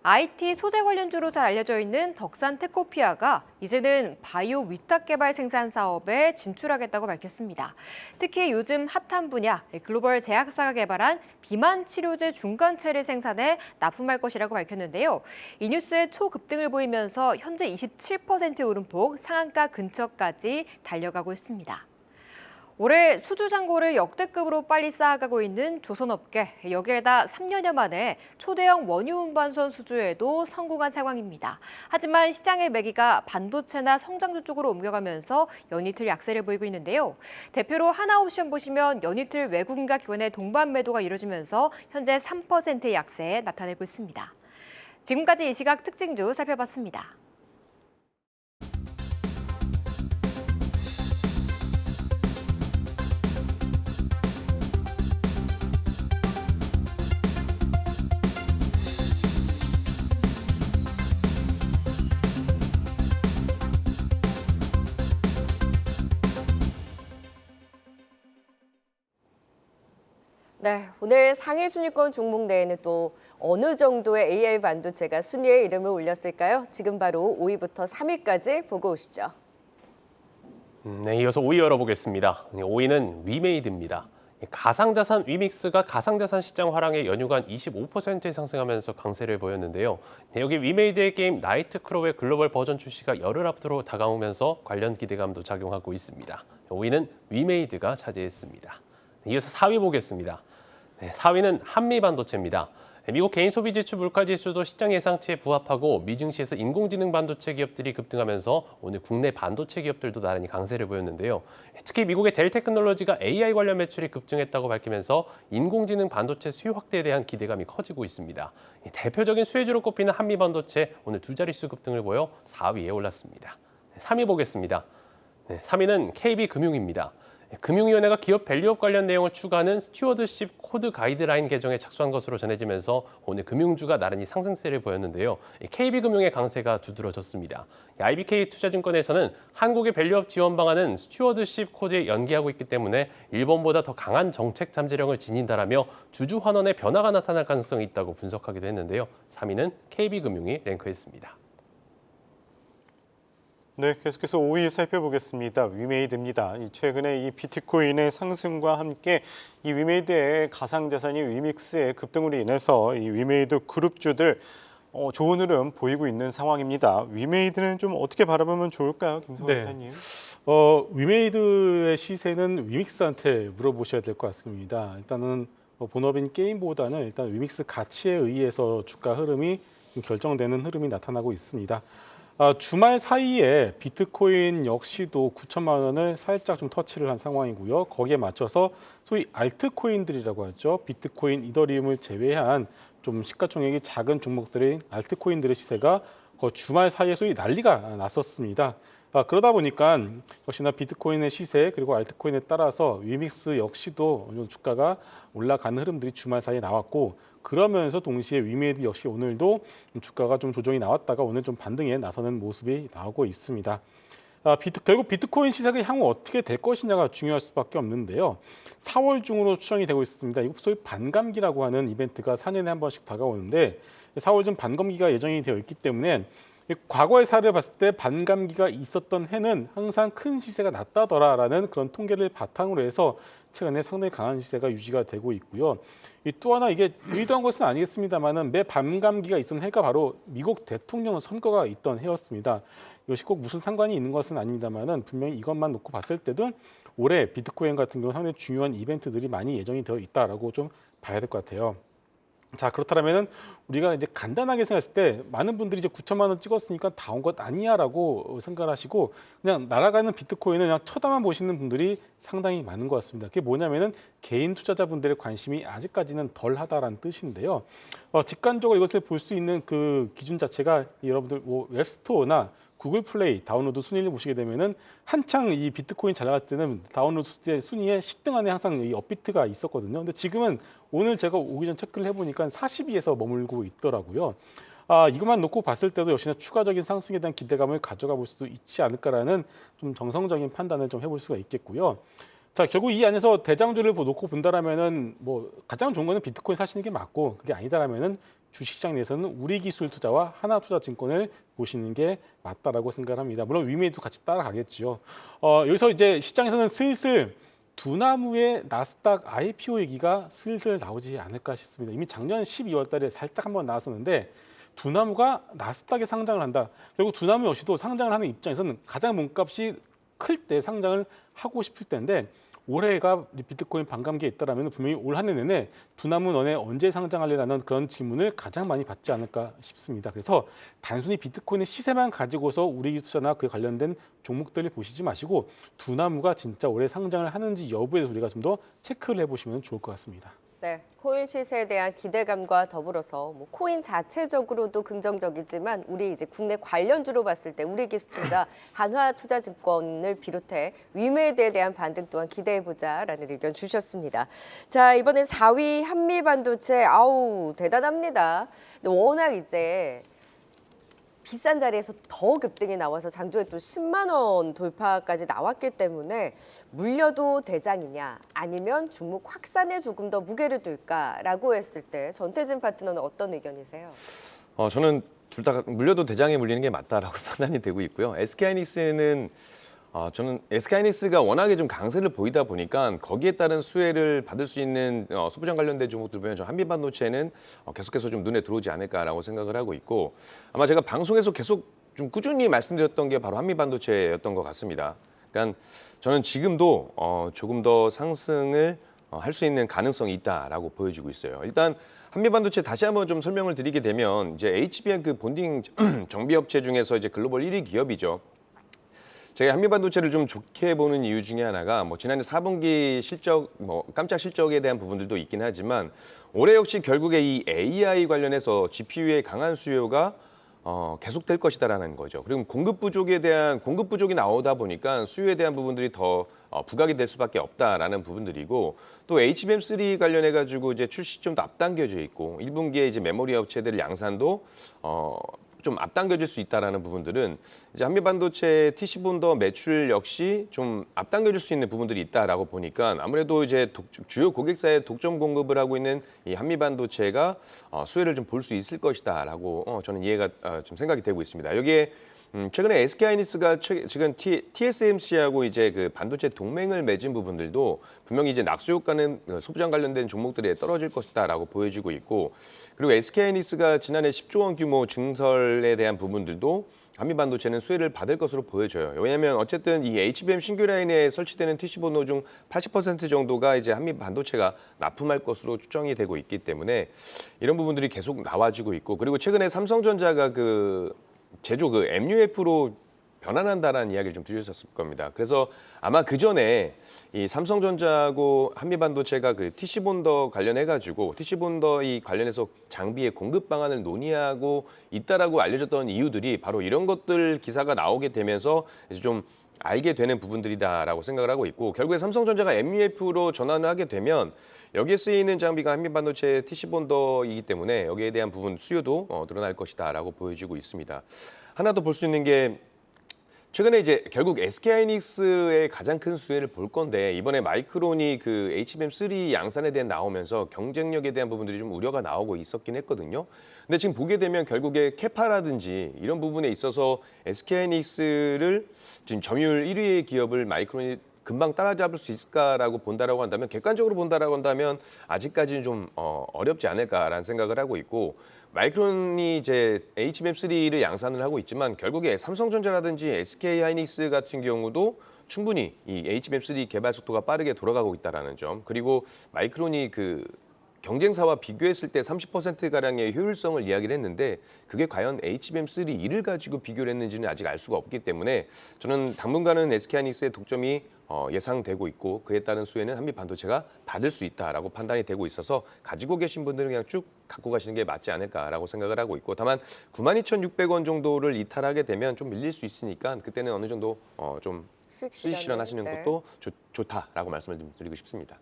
IT 소재 관련주로 잘 알려져 있는 덕산 테코피아가 이제는 바이오 위탁 개발 생산 사업에 진출하겠다고 밝혔습니다. 특히 요즘 핫한 분야 글로벌 제약사가 개발한 비만 치료제 중간체를 생산해 납품할 것이라고 밝혔는데요. 이 뉴스에 초급등을 보이면서 현재 27% 오름폭 상한가 근처까지 달려가고 있습니다. 올해 수주 잔고를 역대급으로 빨리 쌓아가고 있는 조선업계, 여기에다 3년여 만에 초대형 원유 운반선 수주에도 성공한 상황입니다. 하지만 시장의 매기가 반도체나 성장주 쪽으로 옮겨가면서 연이틀 약세를 보이고 있는데요. 대표로 하나옵션 보시면 연이틀 외국인과 기관의 동반 매도가 이뤄지면서 현재 3%의 약세 나타내고 있습니다. 지금까지 이 시각 특징주 살펴봤습니다. 네, 오늘 상해 순위권 종목 내에는 또 어느 정도의 AI 반도체가 순위에 이름을 올렸을까요? 지금 바로 5위부터 3위까지 보고 오시죠. 네, 이어서 5위 열어보겠습니다. 5위는 위메이드입니다. 가상자산 위믹스가 가상자산 시장 화랑에 연휴간 25% 상승하면서 강세를 보였는데요. 여기 위메이드의 게임 나이트크로우의 글로벌 버전 출시가 열흘 앞으로 다가오면서 관련 기대감도 작용하고 있습니다. 5위는 위메이드가 차지했습니다. 이어서 4위 보겠습니다. 4위는 한미반도체입니다. 미국 개인 소비 지출 물가 지수도 시장 예상치에 부합하고 미증시에서 인공지능 반도체 기업들이 급등하면서 오늘 국내 반도체 기업들도 나란히 강세를 보였는데요. 특히 미국의 델테크놀로지가 AI 관련 매출이 급증했다고 밝히면서 인공지능 반도체 수요 확대에 대한 기대감이 커지고 있습니다. 대표적인 수혜주로 꼽히는 한미반도체 오늘 두 자릿수 급등을 보여 4위에 올랐습니다. 3위 보겠습니다. 3위는 KB금융입니다. 금융위원회가 기업 밸류업 관련 내용을 추가하는 스튜어드십 코드 가이드라인 개정에 착수한 것으로 전해지면서 오늘 금융주가 나란히 상승세를 보였는데요. KB금융의 강세가 두드러졌습니다. IBK투자증권에서는 한국의 밸류업 지원 방안은 스튜어드십 코드에 연계하고 있기 때문에 일본보다 더 강한 정책 잠재력을 지닌다라며 주주 환원의 변화가 나타날 가능성이 있다고 분석하기도 했는데요. 3위는 KB금융이 랭크했습니다. 네, 계속해서 5위 살펴보겠습니다. 위메이드입니다. 최근에 이 비트코인의 상승과 함께 이 위메이드의 가상자산인 위믹스의 급등으로 인해서 이 위메이드 그룹주들 좋은 흐름 보이고 있는 상황입니다. 위메이드는 좀 어떻게 바라보면 좋을까요, 김성환 기사님? 위메이드의 시세는 위믹스한테 물어보셔야 될 것 같습니다. 일단은 본업인 게임보다는 일단 위믹스 가치에 의해서 주가 흐름이 결정되는 흐름이 나타나고 있습니다. 주말 사이에 비트코인 역시도 9천만 원을 살짝 좀 터치를 한 상황이고요. 거기에 맞춰서 소위 알트코인들이라고 하죠. 비트코인, 이더리움을 제외한 좀 시가총액이 작은 종목들인 알트코인들의 시세가 주말 사이에 소위 난리가 났었습니다. 그러다 보니까 역시나 비트코인의 시세 그리고 알트코인에 따라서 위믹스 역시도 어느 정도 주가가 올라가는 흐름들이 주말 사이에 나왔고, 그러면서 동시에 위메드 역시 오늘도 주가가 좀 조정이 나왔다가 오늘 좀 반등에 나서는 모습이 나오고 있습니다. 결국 비트코인 시세가 향후 어떻게 될 것이냐가 중요할 수밖에 없는데요. 4월 중으로 추정이 되고 있습니다. 이거 소위 반감기라고 하는 이벤트가 4년에 한 번씩 다가오는데 4월 중 반감기가 예정이 되어 있기 때문에 과거의 사례를 봤을 때 반감기가 있었던 해는 항상 큰 시세가 났다더라라는 그런 통계를 바탕으로 해서 최근에 상당히 강한 시세가 유지가 되고 있고요. 또 하나 이게 의도한 것은 아니겠습니다만은 매 반감기가 있었던 해가 바로 미국 대통령 선거가 있던 해였습니다. 이것이 꼭 무슨 상관이 있는 것은 아닙니다만은 분명히 이것만 놓고 봤을 때도 올해 비트코인 같은 경우 상당히 중요한 이벤트들이 많이 예정이 되어 있다라고 좀 봐야 될 것 같아요. 자, 그렇다면은 우리가 이제 간단하게 생각했을 때 많은 분들이 이제 9천만 원 찍었으니까 다 온 것 아니야라고 생각하시고 그냥 날아가는 비트코인을 그냥 쳐다만 보시는 분들이 상당히 많은 것 같습니다. 그게 뭐냐면은 개인 투자자분들의 관심이 아직까지는 덜하다라는 뜻인데요. 직관적으로 이것을 볼 수 있는 그 기준 자체가 여러분들 뭐 웹스토어나 구글 플레이 다운로드 순위를 보시게 되면은 한창 이 비트코인 잘 나갔을 때는 다운로드 순위에 10등 안에 항상 이 업비트가 있었거든요. 근데 지금은 오늘 제가 오기 전 체크를 해보니까 40위에서 머물고 있더라고요. 이것만 놓고 봤을 때도 역시나 추가적인 상승에 대한 기대감을 가져가 볼 수도 있지 않을까라는 좀 정성적인 판단을 좀 해볼 수가 있겠고요. 자, 결국 이 안에서 대장주를 놓고 본다라면은 뭐 가장 좋은 거는 비트코인 사시는 게 맞고, 그게 아니다라면은 주식시장 내에서는 우리기술투자와 하나투자증권을 보시는 게 맞다라고 생각합니다. 물론 위메이도 같이 따라가겠죠. 여기서 이제 시장에서는 슬슬 두나무의 나스닥 IPO 얘기가 슬슬 나오지 않을까 싶습니다. 이미 작년 12월 달에 살짝 한번 나왔었는데 두나무가 나스닥에 상장을 한다. 결국 두나무 역시도 상장을 하는 입장에서는 가장 몸값이 클 때 상장을 하고 싶을 때인데, 올해가 비트코인 반감기에 있다라면 분명히 올 한 해 내내 두나무 너네 언제 상장할래라는 그런 질문을 가장 많이 받지 않을까 싶습니다. 그래서 단순히 비트코인의 시세만 가지고서 우리 투자나 그에 관련된 종목들을 보시지 마시고 두나무가 진짜 올해 상장을 하는지 여부에 대해서 우리가 좀 더 체크를 해보시면 좋을 것 같습니다. 네, 코인 시세에 대한 기대감과 더불어서 뭐 코인 자체적으로도 긍정적이지만 우리 이제 국내 관련주로 봤을 때 우리기술투자, 한화투자증권을 비롯해 위메드에 대한 반등 또한 기대해보자라는 의견 주셨습니다. 자, 이번엔 4위 한미반도체, 아우 대단합니다. 근데 워낙 이제 비싼 자리에서 더 급등이 나와서 장중에 또 10만 원 돌파까지 나왔기 때문에 물려도 대장이냐 아니면 종목 확산에 조금 더 무게를 둘까라고 했을 때 전태진 파트너는 어떤 의견이세요? 저는 둘 다 물려도 대장에 물리는 게 맞다라고 판단이 되고 있고요. SK하이닉스는 저는 SK하이닉스가 워낙에 좀 강세를 보이다 보니까 거기에 따른 수혜를 받을 수 있는 소부장 관련된 종목들 보면 저 한미반도체는 계속해서 좀 눈에 들어오지 않을까라고 생각을 하고 있고, 아마 제가 방송에서 계속 좀 꾸준히 말씀드렸던 게 바로 한미반도체였던 것 같습니다. 그러니까 저는 지금도 조금 더 상승을 할 수 있는 가능성이 있다라고 보여지고 있어요. 일단 한미반도체 다시 한번 좀 설명을 드리게 되면 이제 HBM 그 본딩 정비업체 중에서 이제 글로벌 1위 기업이죠. 제가 한미반도체를 좀 좋게 보는 이유 중에 하나가 뭐 지난해 4분기 실적, 뭐 깜짝 실적에 대한 부분들도 있긴 하지만 올해 역시 결국에 이 AI 관련해서 GPU의 강한 수요가 계속될 것이다라는 거죠. 그리고 공급 부족이 나오다 보니까 수요에 대한 부분들이 더 부각이 될 수밖에 없다라는 부분들이고, 또 HBM3 관련해 가지고 이제 출시 좀 더 앞당겨져 있고 1분기에 이제 메모리 업체들 양산도 좀 앞당겨질 수 있다라는 부분들은 이제 한미반도체 TC본더 매출 역시 좀 앞당겨질 수 있는 부분들이 있다라고 보니까 아무래도 이제 주요 고객사에 독점 공급을 하고 있는 이 한미반도체가 수혜를 좀 볼 수 있을 것이다라고 저는 이해가 좀 생각이 되고 있습니다. 여기에 최근에 SK하이닉스가 지금 TSMC하고 이제 그 반도체 동맹을 맺은 부분들도 분명히 이제 낙수 효과는 소부장 관련된 종목들에 떨어질 것이다라고 보여지고 있고, 그리고 SK하이닉스가 지난해 10조 원 규모 증설에 대한 부분들도 한미반도체는 수혜를 받을 것으로 보여져요. 왜냐하면 어쨌든 이 HBM 신규 라인에 설치되는 TC본노 중 80% 정도가 이제 한미반도체가 납품할 것으로 추정이 되고 있기 때문에 이런 부분들이 계속 나와지고 있고, 그리고 최근에 삼성전자가 제조 MUF로 변환한다라는 이야기를 좀 드렸었을 겁니다. 그래서 아마 그 전에 이 삼성전자하고 한미반도체가 그 TC 본더 관련해가지고 TC 본더 이 관련해서 장비의 공급 방안을 논의하고 있다라고 알려졌던 이유들이 바로 이런 것들 기사가 나오게 되면서 이제 좀 알게 되는 부분들이다라고 생각을 하고 있고, 결국에 삼성전자가 MEF로 전환을 하게 되면 여기에 쓰이는 장비가 한미반도체 TC 본더이기 때문에 여기에 대한 부분 수요도 늘어날 것이다라고 보여지고 있습니다. 하나 더 볼 수 있는 게 최근에 이제 결국 SK하이닉스의 가장 큰 수혜를 볼 건데, 이번에 마이크론이 그 HBM3 양산에 대한 나오면서 경쟁력에 대한 부분들이 좀 우려가 나오고 있었긴 했거든요. 근데 지금 보게 되면 결국에 캐파라든지 이런 부분에 있어서 SK하이닉스를 지금 점유율 1위의 기업을 마이크론이 금방 따라잡을 수 있을까라고 본다라고 한다면, 객관적으로 본다라고 한다면 아직까지는 좀 어렵지 않을까라는 생각을 하고 있고, 마이크론이 이제 HBM3를 양산을 하고 있지만 결국에 삼성전자라든지 SK하이닉스 같은 경우도 충분히 이 HBM3 개발 속도가 빠르게 돌아가고 있다라는 점, 그리고 마이크론이 그 경쟁사와 비교했을 때 30%가량의 효율성을 이야기를 했는데 그게 과연 HBM3E를 가지고 비교를 했는지는 아직 알 수가 없기 때문에 저는 당분간은 SK하이닉스의 독점이 예상되고 있고, 그에 따른 수혜는 한미반도체가 받을 수 있다라고 판단이 되고 있어서 가지고 계신 분들은 그냥 쭉 갖고 가시는 게 맞지 않을까라고 생각을 하고 있고, 다만 92,600원 정도를 이탈하게 되면 좀 밀릴 수 있으니까 그때는 어느 정도 좀 수익 실현하시는 것도 좋다라고 말씀을 좀 드리고 싶습니다.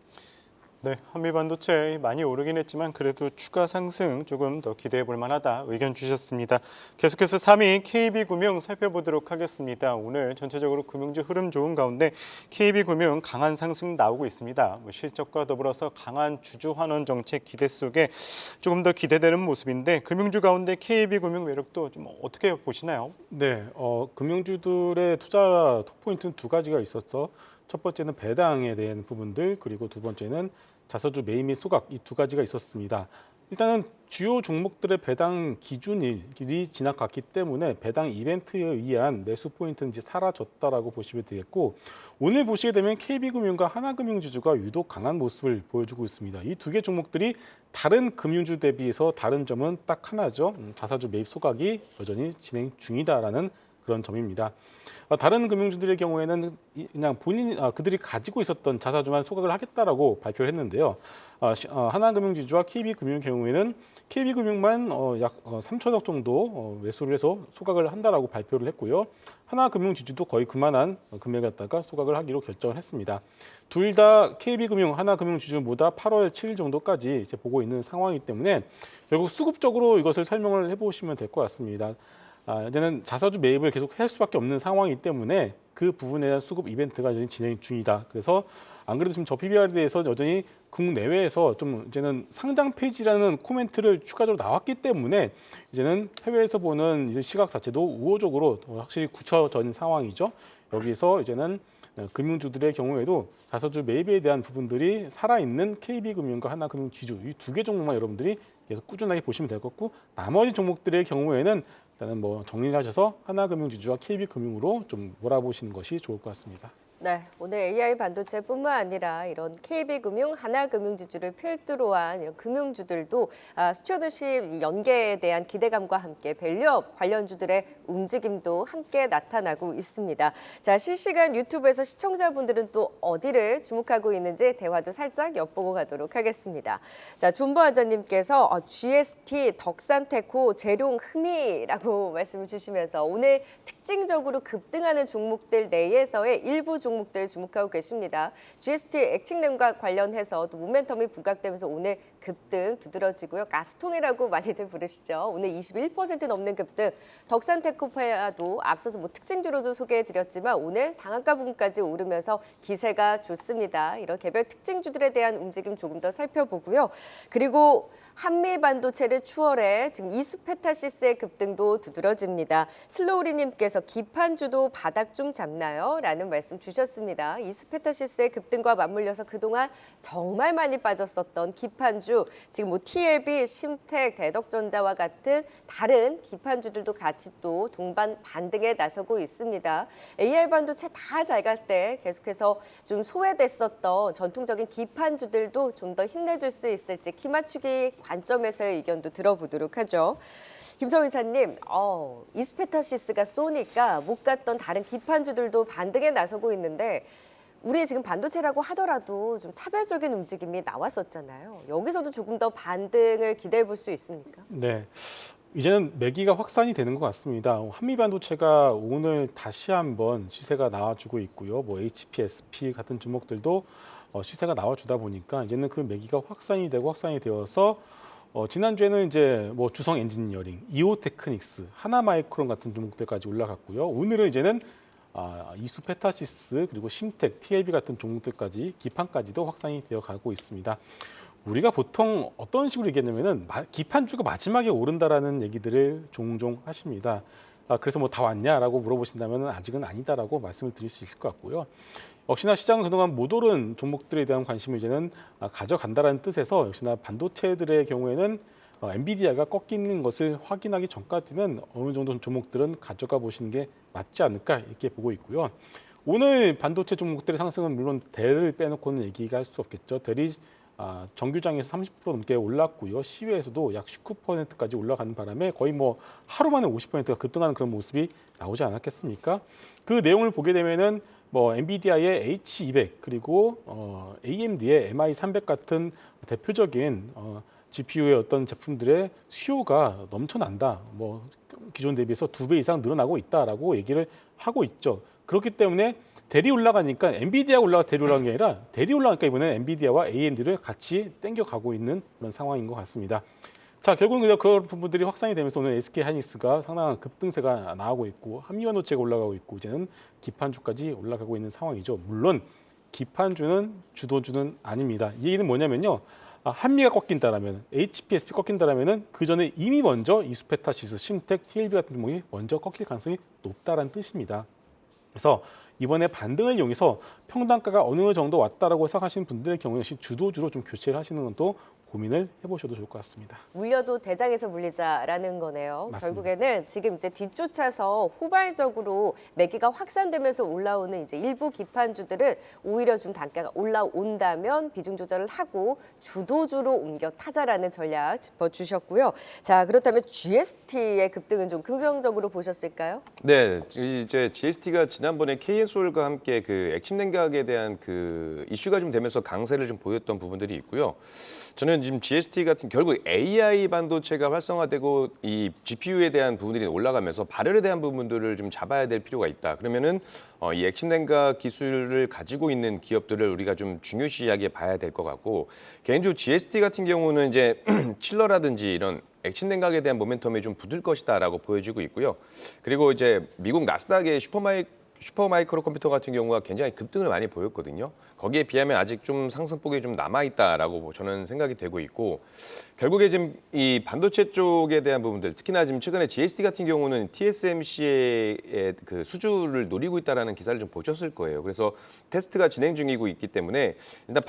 네, 한미반도체 많이 오르긴 했지만 그래도 추가 상승 조금 더 기대해 볼 만하다 의견 주셨습니다. 계속해서 3위 KB금융 살펴보도록 하겠습니다. 오늘 전체적으로 금융주 흐름 좋은 가운데 KB금융 강한 상승 나오고 있습니다. 실적과 더불어서 강한 주주 환원 정책 기대 속에 조금 더 기대되는 모습인데, 금융주 가운데 KB금융 매력도 좀 어떻게 보시나요? 네, 금융주들의 투자 톡포인트는 두 가지가 있었어. 첫 번째는 배당에 대한 부분들, 그리고 두 번째는 자사주 매입 및 소각, 이 두 가지가 있었습니다. 일단은 주요 종목들의 배당 기준일이 지나갔기 때문에 배당 이벤트에 의한 매수 포인트는 이제 사라졌다라고 보시면 되겠고, 오늘 보시게 되면 KB금융과 하나금융지주가 유독 강한 모습을 보여주고 있습니다. 이 두 개 종목들이 다른 금융주 대비해서 다른 점은 딱 하나죠. 자사주 매입 소각이 여전히 진행 중이다라는 그런 점입니다. 다른 금융주들의 경우에는 그냥 그들이 가지고 있었던 자사주만 소각을 하겠다라고 발표를 했는데요. 하나금융지주와 KB금융의 경우에는 KB금융만 약 3천억 정도 매수를 해서 소각을 한다라고 발표를 했고요. 하나금융지주도 거의 그만한 금액을 갖다가 소각을 하기로 결정을 했습니다. 둘 다 KB금융, 하나금융지주보다 8월 7일 정도까지 이제 보고 있는 상황이기 때문에 결국 수급적으로 이것을 설명을 해보시면 될 것 같습니다. 이제는 자사주 매입을 계속 할 수밖에 없는 상황이기 때문에 그 부분에 대한 수급 이벤트가 여전히 진행 중이다. 그래서 안 그래도 지금 저 PBR에 대해서 여전히 국내외에서 좀 이제는 상장 폐지라는 코멘트를 추가적으로 나왔기 때문에 이제는 해외에서 보는 이제 시각 자체도 우호적으로 확실히 굳혀진 상황이죠. 여기서 이제는 금융주들의 경우에도 자사주 매입에 대한 부분들이 살아있는 KB금융과 하나금융지주 이 두 개 종목만 여러분들이 계속 꾸준하게 보시면 될 것 같고, 나머지 종목들의 경우에는 일단은 뭐 정리를 하셔서 하나금융지주와 KB금융으로 좀 몰아보시는 것이 좋을 것 같습니다. 네, 오늘 AI 반도체뿐만 아니라 이런 KB금융, 하나금융지주를 필두로 한 이런 금융주들도 스튜어드십 연계에 대한 기대감과 함께 밸류업 관련주들의 움직임도 함께 나타나고 있습니다. 자, 실시간 유튜브에서 시청자분들은 또 어디를 주목하고 있는지 대화도 살짝 엿보고 가도록 하겠습니다. 자, 존버하자님께서 GST, 덕산테코, 재룡, 흠이라고 말씀을 주시면서 오늘 특징적으로 급등하는 종목들 내에서의 일부 종목들 주목하고 계십니다. GST 액칭램과 관련해서 또 모멘텀이 부각되면서 오늘 급등 두드러지고요. 가스통이라고 많이들 부르시죠. 오늘 21% 넘는 급등. 덕산테크파도 앞서서 뭐 특징주로도 소개해드렸지만 오늘 상한가 부분까지 오르면서 기세가 좋습니다. 이런 개별 특징주들에 대한 움직임 조금 더 살펴보고요. 그리고 한미반도체를 추월해 지금 이수페타시스의 급등도 두드러집니다. 슬로우리님께서 기판주도 바닥 좀 잡나요? 라는 말씀 주셨습니다. 이수페타시스의 급등과 맞물려서 그동안 정말 많이 빠졌었던 기판주, 지금 뭐 TLB, 심텍, 대덕전자와 같은 다른 기판주들도 같이 또 동반 반등에 나서고 있습니다. AI 반도체 다 잘 갈 때 계속해서 좀 소외됐었던 전통적인 기판주들도 좀 더 힘내줄 수 있을지 키 맞추기 관점에서의 의견도 들어보도록 하죠. 김성희 이사님, 이스페타시스가 쏘니까 못 갔던 다른 기판주들도 반등에 나서고 있는데 우리 지금 반도체라고 하더라도 좀 차별적인 움직임이 나왔었잖아요. 여기서도 조금 더 반등을 기대해 볼 수 있습니까? 네. 이제는 매기가 확산이 되는 것 같습니다. 한미반도체가 오늘 다시 한번 시세가 나와주고 있고요. 뭐 HPSP 같은 종목들도 시세가 나와주다 보니까 이제는 그 매기가 확산이 되어서 지난주에는 이제 뭐 주성 엔지니어링, 이오테크닉스, 하나마이크론 같은 종목들까지 올라갔고요. 오늘은 이제는 이수페타시스 그리고 심텍, TLB 같은 종목들까지 기판까지도 확산이 되어 가고 있습니다. 우리가 보통 어떤 식으로 얘기했냐면은 기판주가 마지막에 오른다라는 얘기들을 종종 하십니다. 그래서 뭐 다 왔냐라고 물어보신다면 아직은 아니다라고 말씀을 드릴 수 있을 것 같고요. 역시나 시장은 그동안 못 오른 종목들에 대한 관심을 이제는 가져간다라는 뜻에서 역시나 반도체들의 경우에는 엔비디아가 꺾이는 것을 확인하기 전까지는 어느 정도 종목들은 가져가 보시는 게 맞지 않을까 이렇게 보고 있고요. 오늘 반도체 종목들의 상승은 물론 델을 빼놓고는 얘기가 할 수 없겠죠. 델이 정규장에서 30% 넘게 올랐고요. 시외에서도 약 19%까지 올라가는 바람에 거의 뭐 하루 만에 50%가 급등하는 그런 모습이 나오지 않았겠습니까? 그 내용을 보게 되면은 뭐 엔비디아의 H200 그리고 AMD의 MI300 같은 대표적인 GPU의 어떤 제품들의 수요가 넘쳐난다. 뭐 기존 대비해서 2배 이상 늘어나고 있다라고 얘기를 하고 있죠. 그렇기 때문에 델이 올라가니까 엔비디아가 올라가 델이 올라간 게 아니라 델이 올라가니까 이번에 엔비디아와 AMD를 같이 땡겨가고 있는 그런 상황인 것 같습니다. 자, 결국은 그런 부분들이 확산이 되면서 오늘 SK 하이닉스가 상당한 급등세가 나오고 있고 한미반도체가 올라가고 있고 이제는 기판주까지 올라가고 있는 상황이죠. 물론 기판주는 주도주는 아닙니다. 이 얘기는 뭐냐면요. 한미가 꺾인다라면, HPSP 꺾인다라면은 그 전에 이미 먼저 이수페타시스, 심텍, TLB 같은 종목이 먼저 꺾일 가능성이 높다라는 뜻입니다. 그래서 이번에 반등을 이용해서 평단가가 어느 정도 왔다라고 생각하시는 분들의 경우 역시 주도주로 좀 교체를 하시는 것도 고민을 해보셔도 좋을 것 같습니다. 물려도 대장에서 물리자라는 거네요. 맞습니다. 결국에는 지금 이제 뒤쫓아서 후발적으로 매기가 확산되면서 올라오는 이제 일부 기판주들은 오히려 좀 단가가 올라온다면 비중 조절을 하고 주도주로 옮겨 타자라는 전략 짚어주셨고요. 자, 그렇다면 GST의 급등은 좀 긍정적으로 보셨을까요? 네, 이제 GST가 지난번에 KN솔과 함께 그 액침 냉각에 대한 그 이슈가 좀 되면서 강세를 좀 보였던 부분들이 있고요. 저는 지금 GST 같은 결국 AI 반도체가 활성화되고 이 GPU에 대한 부분들이 올라가면서 발열에 대한 부분들을 좀 잡아야 될 필요가 있다. 그러면은 이 액침 냉각 기술을 가지고 있는 기업들을 우리가 좀 중요시하게 봐야 될 것 같고 개인적으로 GST 같은 경우는 이제 칠러라든지 이런 액침 냉각에 대한 모멘텀이 좀 붙을 것이다라고 보여지고 있고요. 그리고 이제 미국 나스닥의 슈퍼마이크로 컴퓨터 같은 경우가 굉장히 급등을 많이 보였거든요. 거기에 비하면 아직 좀 상승폭이 좀 남아있다라고 저는 생각이 되고 있고 결국에 지금 이 반도체 쪽에 대한 부분들 특히나 지금 최근에 GST 같은 경우는 TSMC의 그 수주를 노리고 있다라는 기사를 좀 보셨을 거예요. 그래서 테스트가 진행 중이고 있기 때문에 일단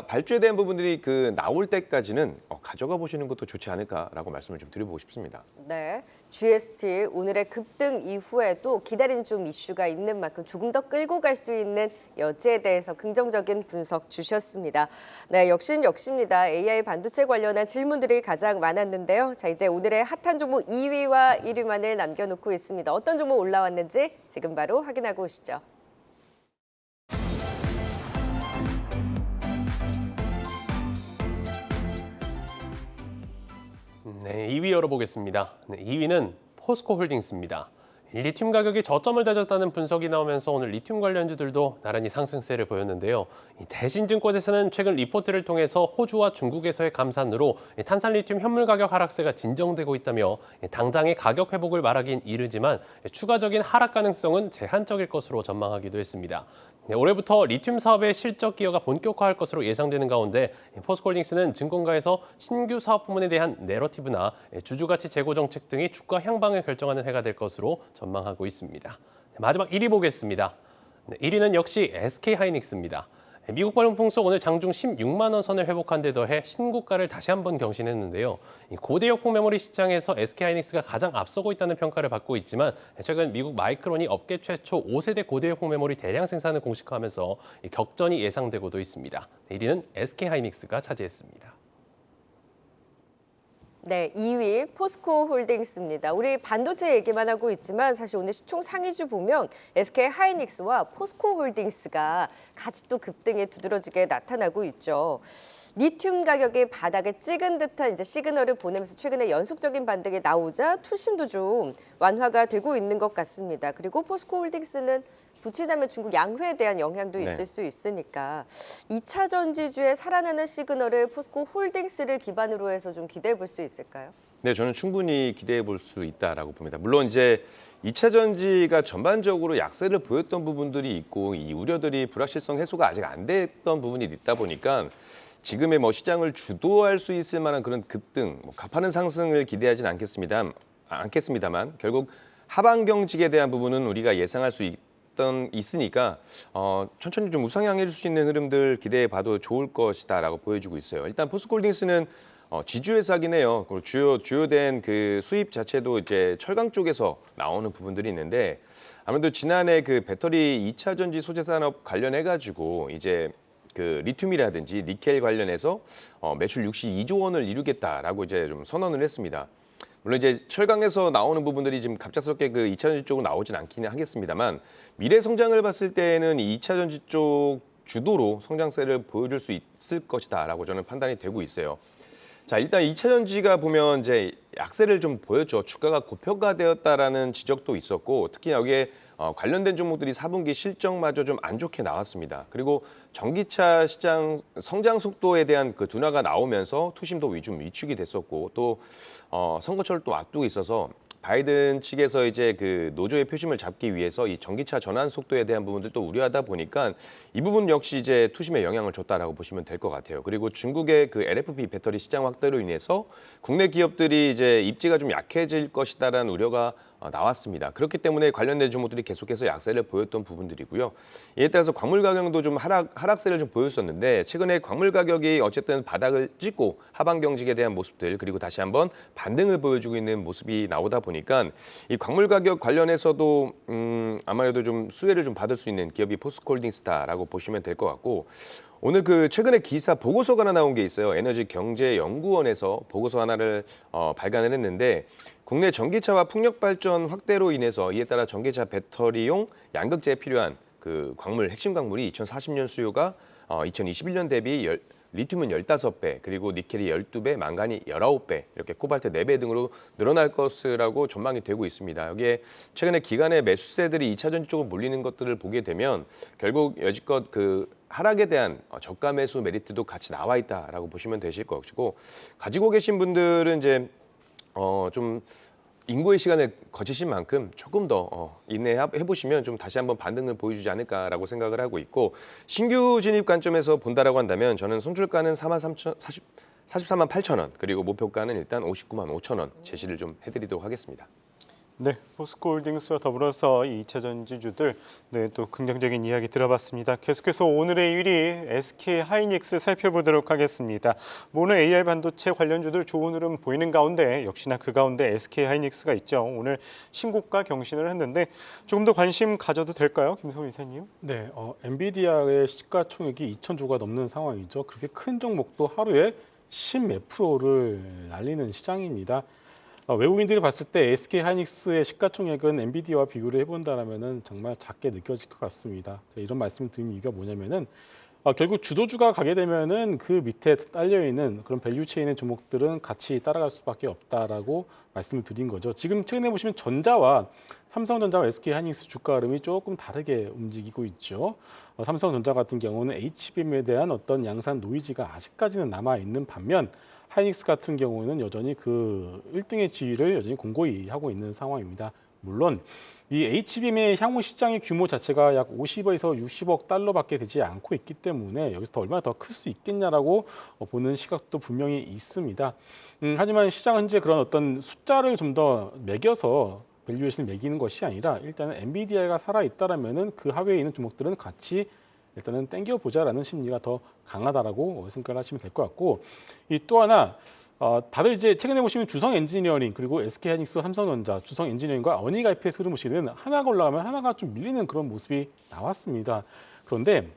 발주에 대한 부분들이 그 나올 때까지는 가져가 보시는 것도 좋지 않을까라고 말씀을 좀 드려보고 싶습니다. 네, GST 오늘의 급등 이후에도 기다리는 좀 이슈가 있는 만큼 조금 더 끌고 갈 수 있는 여지에 대해서 긍정적인 분석 주셨습니다. 네, 역시입니다. AI 반도체 관련한 질문들이 가장 많았는데요. 자, 이제 오늘의 핫한 종목 2위와 1위만을 남겨놓고 있습니다. 어떤 종목 올라왔는지 지금 바로 확인하고 오시죠. 네, 2위 열어보겠습니다. 네, 2위는 포스코홀딩스입니다. 리튬 가격이 저점을 다졌다는 분석이 나오면서 오늘 리튬 관련주들도 나란히 상승세를 보였는데요. 대신증권에서는 최근 리포트를 통해서 호주와 중국에서의 감산으로 탄산 리튬 현물 가격 하락세가 진정되고 있다며 당장의 가격 회복을 말하긴 이르지만 추가적인 하락 가능성은 제한적일 것으로 전망하기도 했습니다. 네, 올해부터 리튬 사업의 실적 기여가 본격화할 것으로 예상되는 가운데 포스코홀딩스는 증권가에서 신규 사업 부문에 대한 내러티브나 주주가치 제고 정책 등이 주가 향방을 결정하는 해가 될 것으로 전망하고 있습니다. 네, 마지막 1위 보겠습니다. 네, 1위는 역시 SK하이닉스입니다. 미국 발표풍 속 오늘 장중 16만 원 선을 회복한 데 더해 신고가를 다시 한번 경신했는데요. 고대역폭 메모리 시장에서 SK하이닉스가 가장 앞서고 있다는 평가를 받고 있지만 최근 미국 마이크론이 업계 최초 5세대 고대역폭 메모리 대량 생산을 공식화하면서 격전이 예상되고도 있습니다. 1위는 SK하이닉스가 차지했습니다. 네, 2위 포스코 홀딩스입니다. 우리 반도체 얘기만 하고 있지만 사실 오늘 시총 상위주 보면 SK 하이닉스와 포스코 홀딩스가 같이 또 급등에 두드러지게 나타나고 있죠. 리튬 가격이 바닥을 찍은 듯한 이제 시그널을 보내면서 최근에 연속적인 반등이 나오자 투심도 좀 완화가 되고 있는 것 같습니다. 그리고 포스코 홀딩스는 부치자면 중국 양회에 대한 영향도 있을 네. 수 있으니까 2차 전지주의 살아나는 시그널을 포스코 홀딩스를 기반으로 해서 좀 기대해 볼 수 있을까요? 네, 저는 충분히 기대해 볼 수 있다라고 봅니다. 물론 이제 2차 전지가 전반적으로 약세를 보였던 부분들이 있고 이 우려들이 불확실성 해소가 아직 안 됐던 부분이 있다 보니까 지금의 뭐 시장을 주도할 수 있을 만한 그런 급등, 가파른 상승을 기대하진 않겠습니다만 결국 하방 경직에 대한 부분은 우리가 예상할 수 있으니까 천천히 좀 우상향해 줄 수 있는 흐름들 기대해 봐도 좋을 것이다라고 보여주고 있어요. 일단 포스코홀딩스는 지주회사긴 해요. 그리고 주요된 그 수입 자체도 이제 철강 쪽에서 나오는 부분들이 있는데 아무래도 지난해 그 배터리 2차 전지 소재 산업 관련해 가지고 이제 그 리튬이라든지 니켈 관련해서 매출 62조 원을 이루겠다라고 이제 좀 선언을 했습니다. 물론 이제 철강에서 나오는 부분들이 지금 갑작스럽게 그 2차 전지 쪽으로 나오진 않기는 하겠습니다만 미래 성장을 봤을 때는 이 2차 전지 쪽 주도로 성장세를 보여줄 수 있을 것이다라고 저는 판단이 되고 있어요. 자, 일단 2차 전지가 보면 이제 약세를 좀 보였죠. 주가가 고평가되었다라는 지적도 있었고 특히 여기에 관련된 종목들이 4분기 실적마저 좀 안 좋게 나왔습니다. 그리고 전기차 시장 성장 속도에 대한 그 둔화가 나오면서 투심도 좀 위축이 됐었고 또 선거철을 또 앞두고 있어서 바이든 측에서 이제 그 노조의 표심을 잡기 위해서 이 전기차 전환 속도에 대한 부분들도 우려하다 보니까 이 부분 역시 이제 투심에 영향을 줬다라고 보시면 될 것 같아요. 그리고 중국의 그 LFP 배터리 시장 확대로 인해서 국내 기업들이 이제 입지가 좀 약해질 것이다라는 우려가 나왔습니다. 그렇기 때문에 관련된 종목들이 계속해서 약세를 보였던 부분들이고요. 이에 따라서 광물 가격도 좀 하락세를 좀 보였었는데 최근에 광물 가격이 어쨌든 바닥을 찍고 하방 경직에 대한 모습들 그리고 다시 한번 반등을 보여주고 있는 모습이 나오다 보니까 이 광물 가격 관련해서도 아무래도 좀 수혜를 좀 받을 수 있는 기업이 포스코홀딩스다라고 보시면 될 것 같고 오늘 그 최근에 기사 보고서가 하나 나온 게 있어요. 에너지경제연구원에서 보고서 하나를 발간을 했는데 국내 전기차와 풍력 발전 확대로 인해서 이에 따라 전기차 배터리용 양극재에 필요한 그 광물 핵심 광물이 2040년 수요가 2021년 대비 리튬은 15배, 그리고 니켈이 12배, 망간이 19배, 이렇게 코발트 4배 등으로 늘어날 것이라고 전망이 되고 있습니다. 여기에 최근에 기관의 매수세들이 2차 전지 쪽으로 몰리는 것들을 보게 되면 결국 여지껏 그 하락에 대한 저가 매수 메리트도 같이 나와 있다라고 보시면 되실 것이고 가지고 계신 분들은 이제 좀 인고의 시간을 거치신 만큼 조금 더 인내해 보시면 좀 다시 한번 반등을 보여주지 않을까라고 생각을 하고 있고 신규 진입 관점에서 본다라고 한다면 저는 손절가는 44만 8천 원 그리고 목표가는 일단 59만 5천 원 제시를 좀 해드리도록 하겠습니다. 네, 포스코홀딩스와 더불어서 이 2차 전지주들 또 긍정적인 이야기 들어봤습니다. 계속해서 오늘의 1위 SK 하이닉스 살펴보도록 하겠습니다. 오늘 AI 반도체 관련주들 좋은 흐름 보이는 가운데 역시나 그 가운데 SK 하이닉스가 있죠. 오늘 신고가 경신을 했는데 조금 더 관심 가져도 될까요, 김성훈 이사님? 네, 엔비디아의 시가총액이 2,000조가 넘는 상황이죠. 그렇게 큰 종목도 하루에 10몇 프로를 날리는 시장입니다. 외국인들이 봤을 때 SK 하이닉스의 시가총액은 엔비디아와 비교를 해본다라면은 정말 작게 느껴질 것 같습니다. 이런 말씀을 드린 이유가 뭐냐면은 결국 주도주가 가게 되면은 그 밑에 딸려 있는 그런 밸류 체인의 종목들은 같이 따라갈 수밖에 없다라고 말씀을 드린 거죠. 지금 최근에 보시면 전자와 삼성전자와 SK 하이닉스 주가 흐름이 조금 다르게 움직이고 있죠. 삼성전자 같은 경우는 HBM에 대한 어떤 양산 노이즈가 아직까지는 남아 있는 반면 하이닉스 같은 경우는 여전히 그 1등의 지위를 여전히 공고히 하고 있는 상황입니다. 물론 이 HBM의 향후 시장의 규모 자체가 약 50에서 60억 달러밖에 되지 않고 있기 때문에 여기서 더 얼마나 더 클 수 있겠냐라고 보는 시각도 분명히 있습니다. 하지만 시장은 현재 그런 어떤 숫자를 좀 더 매겨서 밸류에이션을 매기는 것이 아니라 일단은 엔비디아가 살아있다라면은 그 하위에 있는 종목들은 같이 일단은 땡겨보자라는 심리가 더 강하다라고 생각을 하시면 될 것 같고 이 또 하나 다들 이제 최근에 보시면 주성 엔지니어링 그리고 SK 하이닉스, 삼성전자, 주성 엔지니어링과 어닝 IPS 흐름 보시면 하나가 올라가면 하나가 좀 밀리는 그런 모습이 나왔습니다. 그런데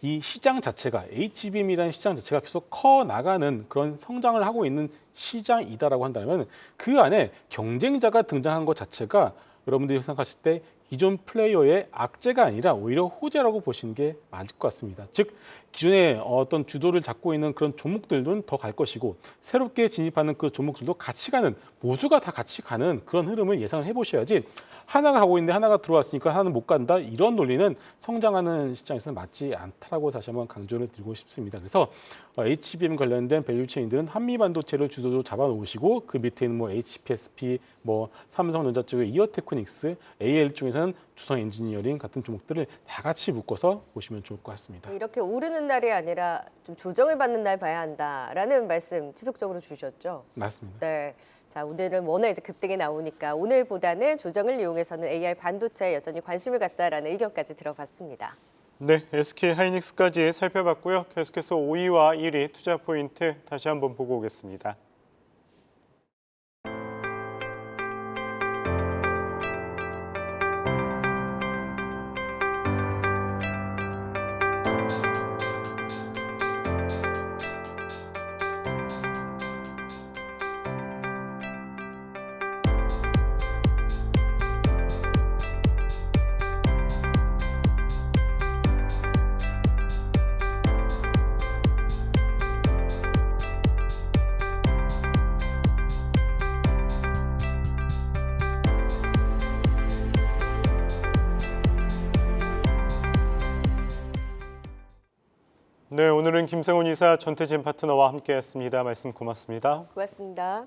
이 시장 자체가 HBM이라는 시장 자체가 계속 커 나가는 그런 성장을 하고 있는 시장이다라고 한다면 그 안에 경쟁자가 등장한 것 자체가 여러분들이 생각하실 때 기존 플레이어의 악재가 아니라 오히려 호재라고 보시는 게 맞을 것 같습니다. 즉 기존에 어떤 주도를 잡고 있는 그런 종목들은 더 갈 것이고 새롭게 진입하는 그 종목들도 같이 가는 모두가 다 같이 가는 그런 흐름을 예상을 해보셔야지 하나가 가고 있는데 하나가 들어왔으니까 하나는 못 간다 이런 논리는 성장하는 시장에서는 맞지 않다라고 다시 한번 강조를 드리고 싶습니다. 그래서 HBM 관련된 밸류체인들은 한미반도체를 주도로 잡아놓으시고 그 밑에 있는 뭐 HPSP, 뭐 삼성전자 쪽의 이어테크닉스, AL 쪽에서는 주성 엔지니어링 같은 종목들을 다 같이 묶어서 보시면 좋을 것 같습니다. 이렇게 오르는 날이 아니라 좀 조정을 받는 날 봐야 한다라는 말씀 지속적으로 주셨죠. 맞습니다. 네. 자, 오늘은 워낙 이제 급등이 나오니까 오늘보다는 조정을 이용해서는 AI 반도체에 여전히 관심을 갖자라는 의견까지 들어봤습니다. 네, SK 하이닉스까지 살펴봤고요. 계속해서 5위와 1위 투자 포인트 다시 한번 보고 오겠습니다. 네, 오늘은 김성훈 이사, 전태진 파트너와 함께했습니다. 말씀 고맙습니다. 고맙습니다.